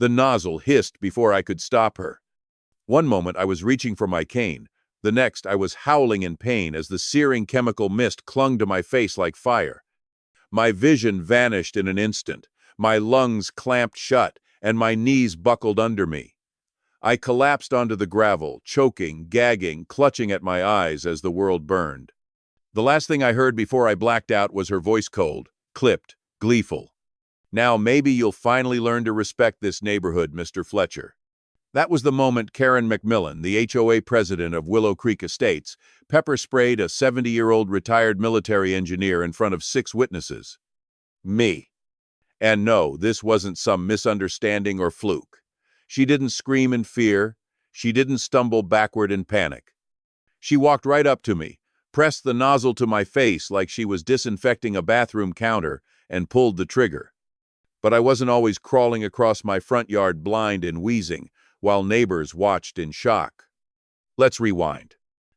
The nozzle hissed before I could stop her. One moment I was reaching for my cane. The next I was howling in pain as the searing chemical mist clung to my face like fire. My vision vanished in an instant. My lungs clamped shut, and my knees buckled under me. I collapsed onto the gravel, choking, gagging, clutching at my eyes as the world burned. The last thing I heard before I blacked out was her voice, cold, clipped, gleeful. "Now maybe you'll finally learn to respect this neighborhood, Mr. Fletcher." That was the moment Karen MacMillan, the HOA president of Willow Creek Estates, pepper-sprayed a 70-year-old retired military engineer in front of 6 witnesses. Me. And no, this wasn't some misunderstanding or fluke. She didn't scream in fear. She didn't stumble backward in panic. She walked right up to me, pressed the nozzle to my face like she was disinfecting a bathroom counter, and pulled the trigger. But I wasn't always crawling across my front yard blind and wheezing, while neighbors watched in shock. Let's rewind.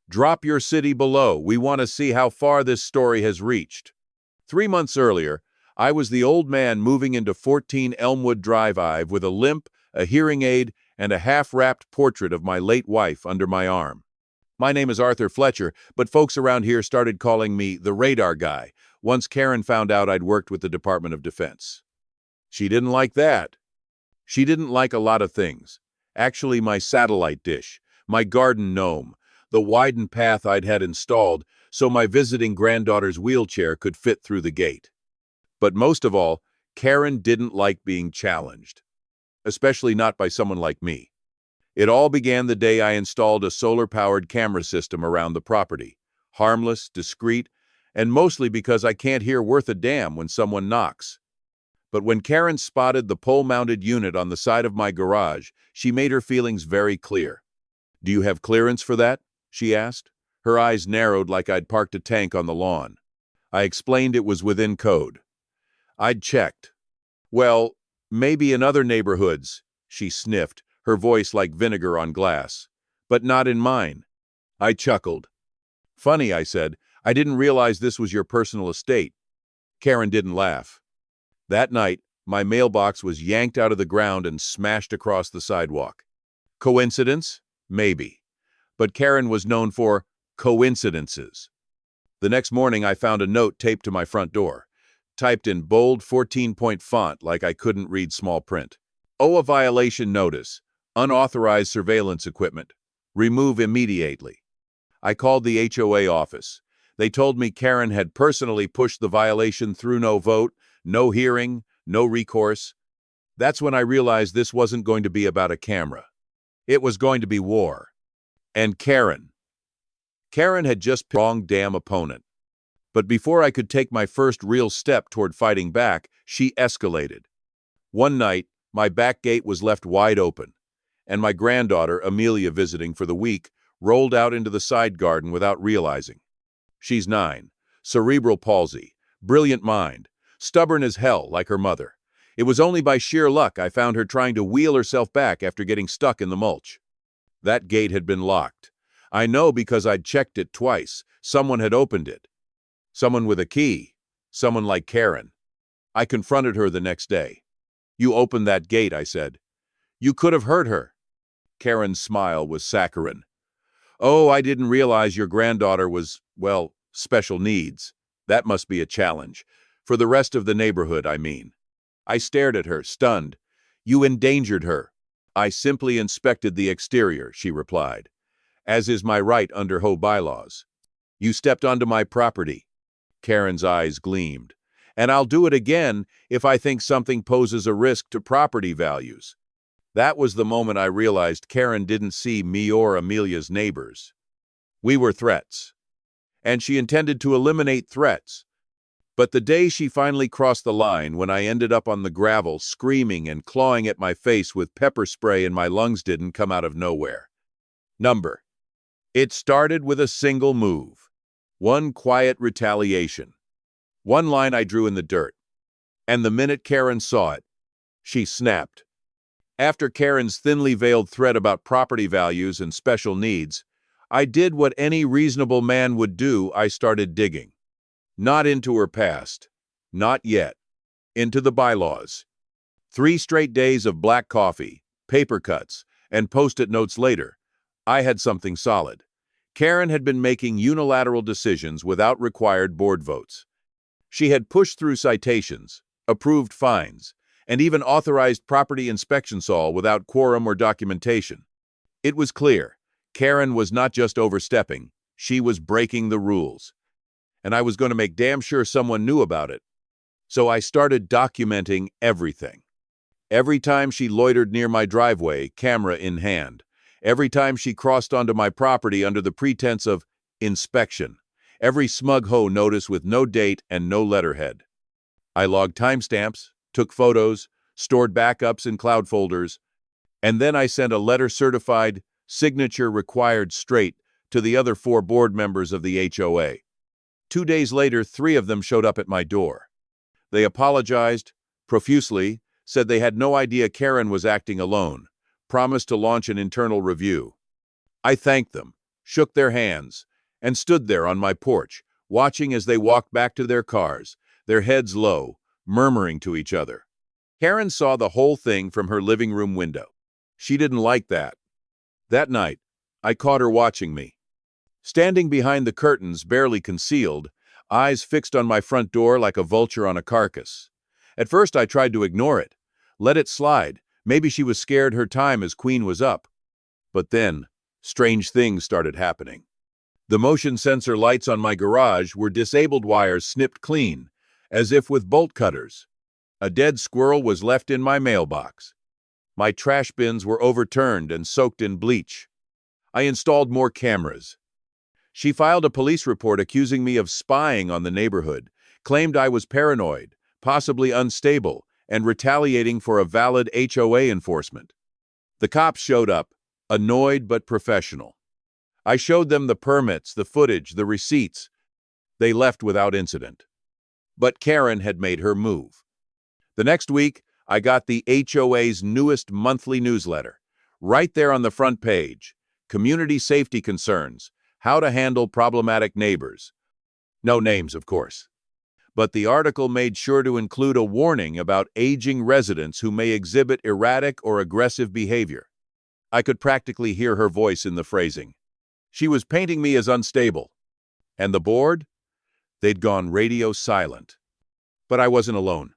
Drop your city below. We want to see how far this story has reached. 3 months earlier, I was the old man moving into 14 Elmwood Drive with a limp, a hearing aid, and a half-wrapped portrait of my late wife under my arm. My name is Arthur Fletcher, but folks around here started calling me the radar guy once Karen found out I'd worked with the Department of Defense. She didn't like that. She didn't like a lot of things. Actually, my satellite dish, my garden gnome, the widened path I'd had installed so my visiting granddaughter's wheelchair could fit through the gate. But most of all, Karen didn't like being challenged, especially not by someone like me. It all began the day I installed a solar-powered camera system around the property, harmless, discreet, and mostly because I can't hear worth a damn when someone knocks. But when Karen spotted the pole-mounted unit on the side of my garage, she made her feelings very clear. "Do you have clearance for that?" she asked. Her eyes narrowed like I'd parked a tank on the lawn. I explained it was within code. I'd checked. "Well, maybe in other neighborhoods," she sniffed, her voice like vinegar on glass. "But not in mine." I chuckled. "Funny," I said. "I didn't realize this was your personal estate." Karen didn't laugh. That night, my mailbox was yanked out of the ground and smashed across the sidewalk. Coincidence? Maybe. But Karen was known for coincidences. The next morning, I found a note taped to my front door, typed in bold 14-point font like I couldn't read small print. "HOA violation notice. Unauthorized surveillance equipment. Remove immediately." I called the HOA office. They told me Karen had personally pushed the violation through, no vote, no hearing, no recourse. That's when I realized this wasn't going to be about a camera. It was going to be war. And Karen had just picked the wrong damn opponent. But before I could take my first real step toward fighting back, she escalated. One night, my back gate was left wide open, and my granddaughter, Amelia, visiting for the week, rolled out into the side garden without realizing. She's 9, cerebral palsy, brilliant mind, stubborn as hell like her mother. It was only by sheer luck I found her trying to wheel herself back after getting stuck in the mulch. That gate had been locked. I know because I'd checked it twice. Someone had opened it. Someone with a key. Someone like Karen. I confronted her the next day. "You opened that gate," I said. "You could have hurt her." Karen's smile was saccharine. "Oh, I didn't realize your granddaughter was, well, special needs. That must be a challenge. For the rest of the neighborhood, I mean." I stared at her, stunned. "You endangered her." "I simply inspected the exterior," she replied, "as is my right under HOA bylaws." "You stepped onto my property." Karen's eyes gleamed. "And I'll do it again if I think something poses a risk to property values." That was the moment I realized Karen didn't see me or Amelia's neighbors. We were threats. And she intended to eliminate threats. But the day she finally crossed the line, when I ended up on the gravel screaming and clawing at my face with pepper spray and my lungs didn't come out of nowhere. It started with a single move. One quiet retaliation. One line I drew in the dirt. And the minute Karen saw it, she snapped. After Karen's thinly veiled threat about property values and special needs, I did what any reasonable man would do. I started digging. Not into her past. Not yet. Into the bylaws. 3 straight days of black coffee, paper cuts, and post-it notes later, I had something solid. Karen had been making unilateral decisions without required board votes. She had pushed through citations, approved fines, and even authorized property inspections all without quorum or documentation. It was clear, Karen was not just overstepping, she was breaking the rules. And I was going to make damn sure someone knew about it. So I started documenting everything. Every time she loitered near my driveway, camera in hand. Every time she crossed onto my property under the pretense of inspection. Every smug hoe notice with no date and no letterhead. I logged timestamps, took photos, stored backups in cloud folders, and then I sent a letter certified, signature required straight to the other 4 board members of the HOA. 2 days later, 3 of them showed up at my door. They apologized profusely, said they had no idea Karen was acting alone, promised to launch an internal review. I thanked them, shook their hands, and stood there on my porch, watching as they walked back to their cars, their heads low, murmuring to each other. Karen saw the whole thing from her living room window. She didn't like that. That night, I caught her watching me. Standing behind the curtains, barely concealed, eyes fixed on my front door like a vulture on a carcass. At first I tried to ignore it, let it slide. Maybe she was scared her time as queen was up. But then, strange things started happening. The motion sensor lights on my garage were disabled wires snipped clean, as if with bolt cutters. A dead squirrel was left in my mailbox. My trash bins were overturned and soaked in bleach. I installed more cameras. She filed a police report accusing me of spying on the neighborhood, claimed I was paranoid, possibly unstable, and retaliating for a valid HOA enforcement. The cops showed up, annoyed but professional. I showed them the permits, the footage, the receipts. They left without incident. But Karen had made her move. The next week, I got the HOA's newest monthly newsletter. Right there on the front page, community safety concerns, how to handle problematic neighbors. No names, of course. But the article made sure to include a warning about aging residents who may exhibit erratic or aggressive behavior. I could practically hear her voice in the phrasing. She was painting me as unstable. And the board? They'd gone radio silent. But I wasn't alone.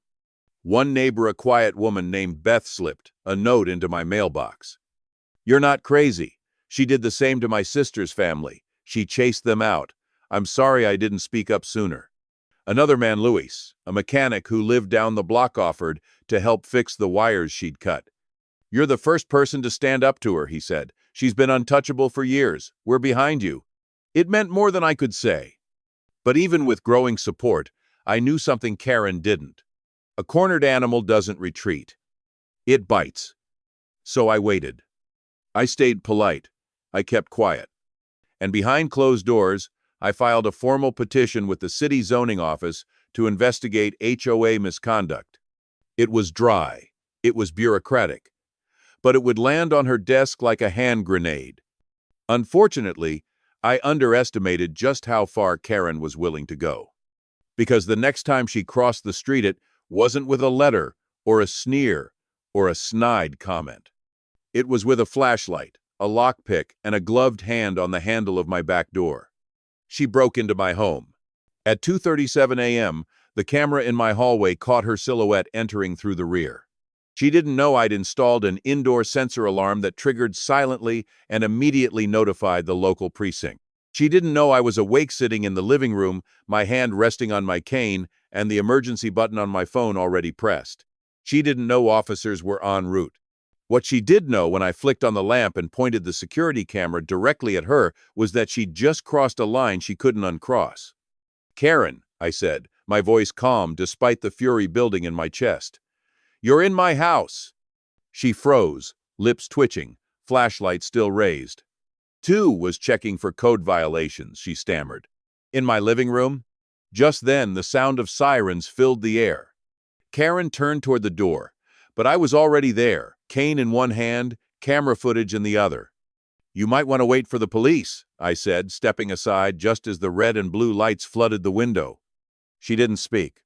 One neighbor, a quiet woman named Beth, slipped a note into my mailbox. "You're not crazy. She did the same to my sister's family. She chased them out. I'm sorry I didn't speak up sooner." Another man, Luis, a mechanic who lived down the block, offered to help fix the wires she'd cut. "You're the first person to stand up to her," he said. "She's been untouchable for years. We're behind you." It meant more than I could say. But even with growing support, I knew something Karen didn't. A cornered animal doesn't retreat. It bites. So I waited. I stayed polite. I kept quiet. And behind closed doors, I filed a formal petition with the city zoning office to investigate HOA misconduct. It was dry. It was bureaucratic. But it would land on her desk like a hand grenade. Unfortunately, I underestimated just how far Karen was willing to go. Because the next time she crossed the street, it wasn't with a letter or a sneer or a snide comment. It was with a flashlight, a lockpick, and a gloved hand on the handle of my back door. She broke into my home. At 2:37 a.m., the camera in my hallway caught her silhouette entering through the rear. She didn't know I'd installed an indoor sensor alarm that triggered silently and immediately notified the local precinct. She didn't know I was awake sitting in the living room, my hand resting on my cane and the emergency button on my phone already pressed. She didn't know officers were en route. What she did know when I flicked on the lamp and pointed the security camera directly at her was that she'd just crossed a line she couldn't uncross. "Karen," I said, my voice calm despite the fury building in my chest. "You're in my house." She froze, lips twitching, flashlight still raised. "Two was checking for code violations," she stammered. "In my living room?" Just then, the sound of sirens filled the air. Karen turned toward the door, but I was already there, cane in one hand, camera footage in the other. "You might want to wait for the police," I said, stepping aside just as the red and blue lights flooded the window. She didn't speak.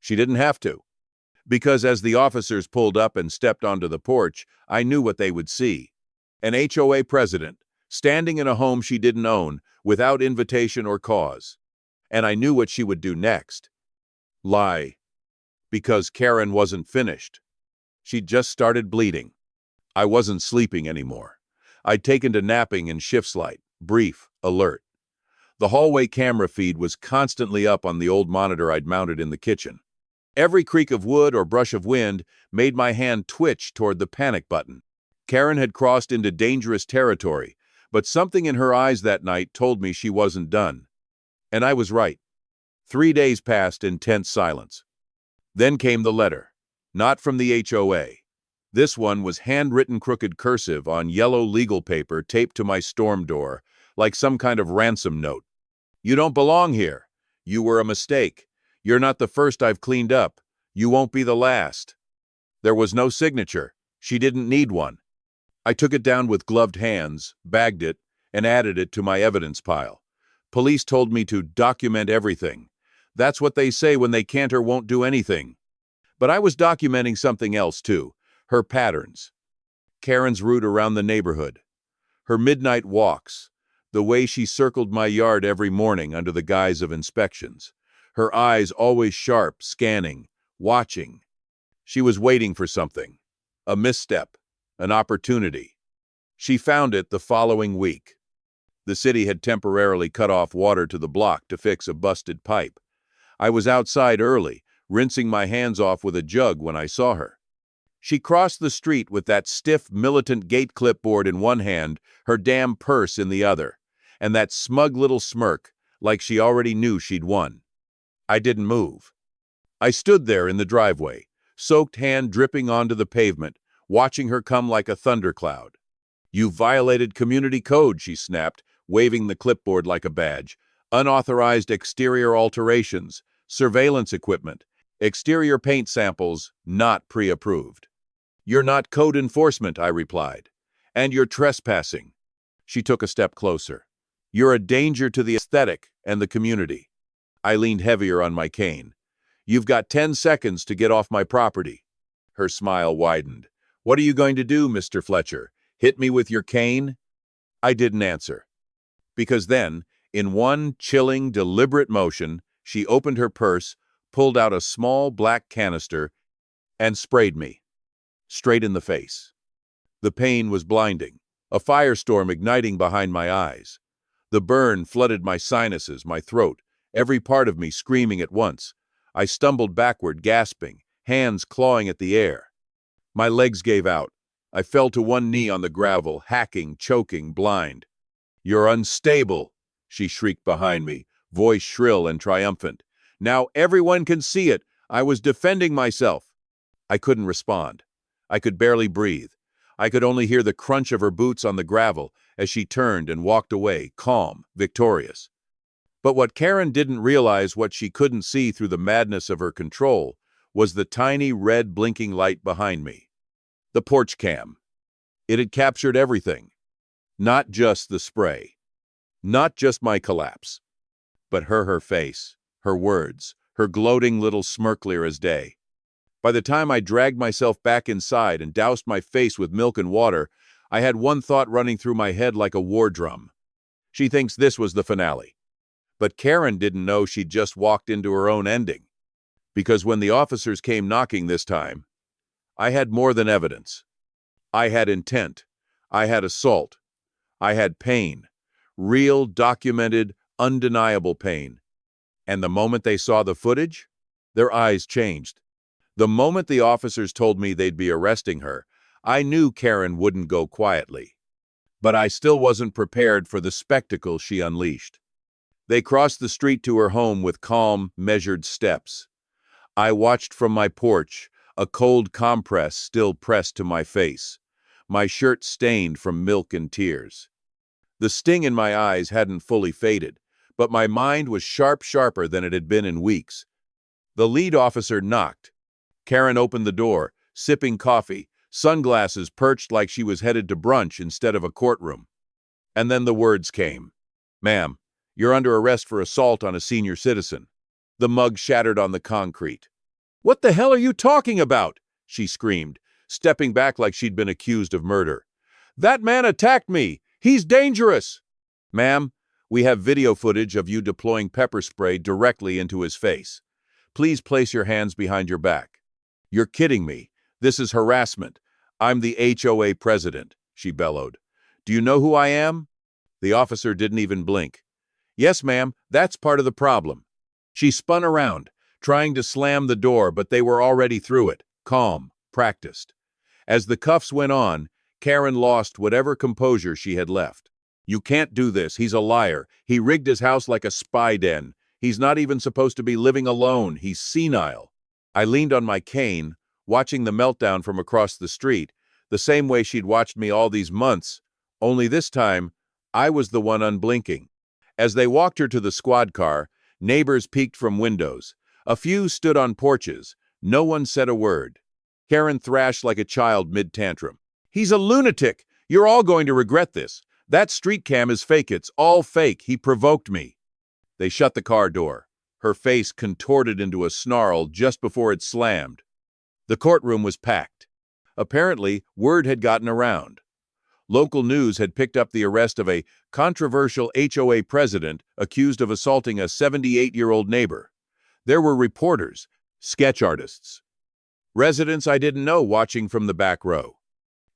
She didn't have to. Because as the officers pulled up and stepped onto the porch, I knew what they would see. An HOA president, standing in a home she didn't own, without invitation or cause. And I knew what she would do next. Lie. Because Karen wasn't finished. She'd just started bleeding. I wasn't sleeping anymore. I'd taken to napping in shifts light, brief, alert. The hallway camera feed was constantly up on the old monitor I'd mounted in the kitchen. Every creak of wood or brush of wind made my hand twitch toward the panic button. Karen had crossed into dangerous territory, but something in her eyes that night told me she wasn't done. And I was right. 3 days passed in tense silence. Then came the letter. Not from the HOA. This one was handwritten crooked cursive on yellow legal paper taped to my storm door, like some kind of ransom note. You don't belong here. You were a mistake. You're not the first I've cleaned up. You won't be the last. There was no signature. She didn't need one. I took it down with gloved hands, bagged it, and added it to my evidence pile. Police told me to document everything. That's what they say when they can't or won't do anything. But I was documenting something else too, her patterns. Karen's route around the neighborhood. Her midnight walks. The way she circled my yard every morning under the guise of inspections. Her eyes always sharp, scanning, watching. She was waiting for something. A misstep. An opportunity. She found it the following week. The city had temporarily cut off water to the block to fix a busted pipe. I was outside early, rinsing my hands off with a jug when I saw her. She crossed the street with that stiff, militant gate clipboard in one hand, her damn purse in the other, and that smug little smirk, like she already knew she'd won. I didn't move. I stood there in the driveway, soaked hand dripping onto the pavement, watching her come like a thundercloud. You violated community code, she snapped, waving the clipboard like a badge. Unauthorized exterior alterations, surveillance equipment, exterior paint samples not pre-approved. You're not code enforcement, I replied. And you're trespassing. She took a step closer. You're a danger to the aesthetic and the community. I leaned heavier on my cane. You've got 10 seconds to get off my property. Her smile widened. What are you going to do, Mr. Fletcher? Hit me with your cane? I didn't answer. Because then, in one chilling, deliberate motion, she opened her purse, pulled out a small black canister, and sprayed me. Straight in the face. The pain was blinding, a firestorm igniting behind my eyes. The burn flooded my sinuses, my throat, every part of me screaming at once. I stumbled backward, gasping, hands clawing at the air. My legs gave out. I fell to one knee on the gravel, hacking, choking, blind. You're unstable, she shrieked behind me, voice shrill and triumphant. Now everyone can see it. I was defending myself. I couldn't respond. I could barely breathe. I could only hear the crunch of her boots on the gravel as she turned and walked away, calm, victorious. But what Karen didn't realize, what she couldn't see through the madness of her control, was the tiny red blinking light behind me. The porch cam. It had captured everything. Not just the spray. Not just my collapse. But her face, her words, her gloating little smirk clear as day. By the time I dragged myself back inside and doused my face with milk and water, I had one thought running through my head like a war drum. She thinks this was the finale. But Karen didn't know she'd just walked into her own ending. Because when the officers came knocking this time, I had more than evidence. I had intent. I had assault. I had pain. Real, documented, undeniable pain. And the moment they saw the footage, their eyes changed. The moment the officers told me they'd be arresting her, I knew Karen wouldn't go quietly. But I still wasn't prepared for the spectacle she unleashed. They crossed the street to her home with calm, measured steps. I watched from my porch, a cold compress still pressed to my face, my shirt stained from milk and tears. The sting in my eyes hadn't fully faded, but my mind was sharper than it had been in weeks. The lead officer knocked. Karen opened the door, sipping coffee, sunglasses perched like she was headed to brunch instead of a courtroom. And then the words came. "Ma'am, you're under arrest for assault on a senior citizen." The mug shattered on the concrete. "What the hell are you talking about?" she screamed, stepping back like she'd been accused of murder. "That man attacked me! He's dangerous!" "Ma'am, we have video footage of you deploying pepper spray directly into his face. Please place your hands behind your back." "You're kidding me. This is harassment. I'm the HOA president," she bellowed. "Do you know who I am?" The officer didn't even blink. "Yes, ma'am, that's part of the problem." She spun around, trying to slam the door, but they were already through it, calm, practiced. As the cuffs went on, Karen lost whatever composure she had left. "You can't do this. He's a liar. He rigged his house like a spy den. He's not even supposed to be living alone. He's senile." I leaned on my cane, watching the meltdown from across the street, the same way she'd watched me all these months, only this time, I was the one unblinking. As they walked her to the squad car, neighbors peeked from windows. A few stood on porches. No one said a word. Karen thrashed like a child mid-tantrum. "He's a lunatic! You're all going to regret this. That street cam is fake. It's all fake. He provoked me." They shut the car door. Her face contorted into a snarl just before it slammed. The courtroom was packed. Apparently, word had gotten around. Local news had picked up the arrest of a controversial HOA president accused of assaulting a 78-year-old neighbor. There were reporters, sketch artists, residents I didn't know watching from the back row.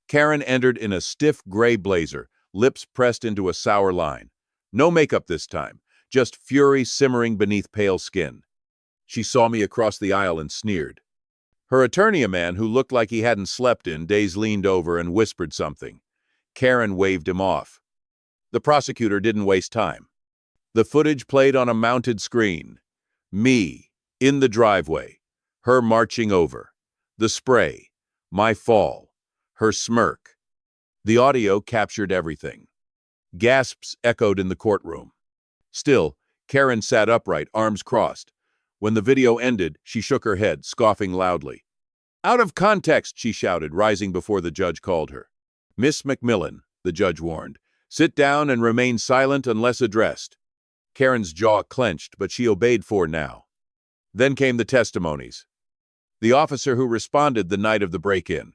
Karen entered in a stiff gray blazer, lips pressed into a sour line. No makeup this time, just fury simmering beneath pale skin. She saw me across the aisle and sneered. Her attorney, a man who looked like he hadn't slept in days, leaned over and whispered something. Karen waved him off. The prosecutor didn't waste time. The footage played on a mounted screen. Me, in the driveway, her marching over. The spray, my fall, her smirk. The audio captured everything. Gasps echoed in the courtroom. Still, Karen sat upright, arms crossed. When the video ended, she shook her head, scoffing loudly. "Out of context," she shouted, rising before the judge called her. "Miss MacMillan," the judge warned, "sit down and remain silent unless addressed." Karen's jaw clenched, but she obeyed for now. Then came the testimonies. The officer who responded the night of the break-in.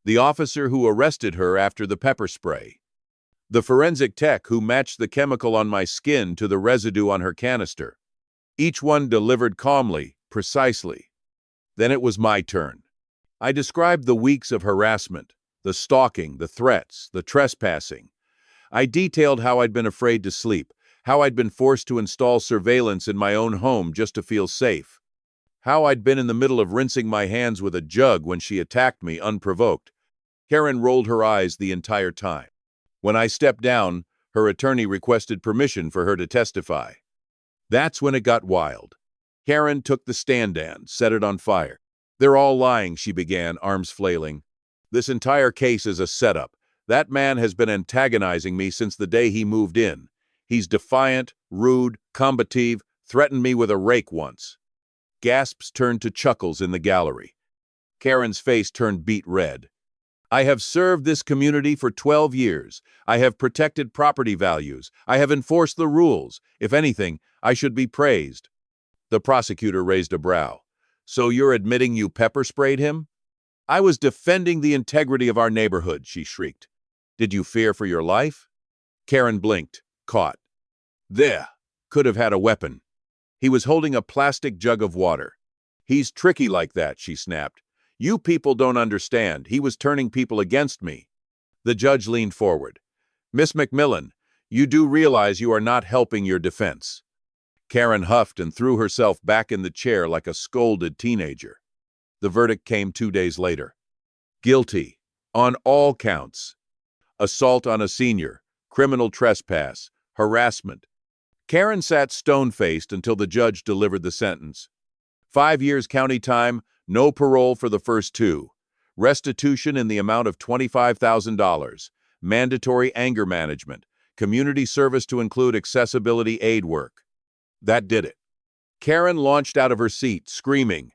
The officer who arrested her after the pepper spray. The forensic tech who matched the chemical on my skin to the residue on her canister. Each one delivered calmly, precisely. Then it was my turn. I described the weeks of harassment, the stalking, the threats, the trespassing. I detailed how I'd been afraid to sleep, how I'd been forced to install surveillance in my own home just to feel safe, how I'd been in the middle of rinsing my hands with a jug when she attacked me unprovoked. Karen rolled her eyes the entire time. When I stepped down, her attorney requested permission for her to testify. That's when it got wild. Karen took the stand, set it on fire. "They're all lying," she began, arms flailing. "This entire case is a setup. That man has been antagonizing me since the day he moved in. He's defiant, rude, combative, threatened me with a rake once." Gasps turned to chuckles in the gallery. Karen's face turned beet red. "I have served this community for 12 years. I have protected property values. I have enforced the rules. If anything, I should be praised." The prosecutor raised a brow. "So you're admitting you pepper sprayed him?" "I was defending the integrity of our neighborhood," she shrieked. "Did you fear for your life?" Karen blinked, caught. "There, could have had a weapon." He was holding a plastic jug of water. "He's tricky like that," she snapped. "You people don't understand. He was turning people against me." The judge leaned forward. "Miss MacMillan, you do realize you are not helping your defense." Karen huffed and threw herself back in the chair like a scolded teenager. The verdict came 2 days later. Guilty, on all counts. Assault on a senior, criminal trespass, harassment. Karen sat stone-faced until the judge delivered the sentence. 5 years county time, no parole for the first 2. Restitution in the amount of $25,000. Mandatory anger management. Community service to include accessibility aid work. That did it. Karen launched out of her seat, screaming,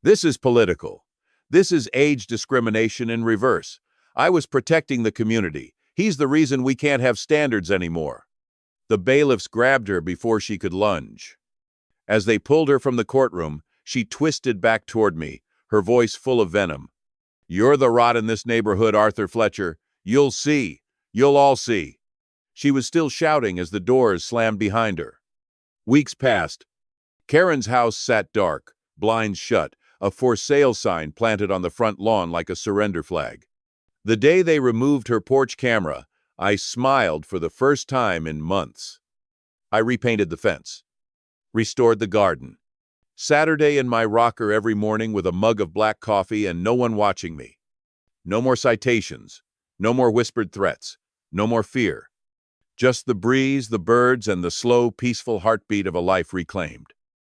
"This is political. This is age discrimination in reverse. I was protecting the community. He's the reason we can't have standards anymore." The bailiffs grabbed her before she could lunge. As they pulled her from the courtroom, She twisted back toward me, her voice full of venom. "You're the rot in this neighborhood, Arthur Fletcher. You'll see. You'll all see." She was still shouting as the doors slammed behind her. Weeks passed. Karen's house sat dark, blinds shut, a for sale sign planted on the front lawn like a surrender flag. The day they removed her porch camera, I smiled for the first time in months. I repainted the fence, restored the garden. Saturday in my rocker every morning with a mug of black coffee and no one watching me. No more citations, no more whispered threats, no more fear. Just the breeze, the birds, and the slow, peaceful heartbeat of a life reclaimed.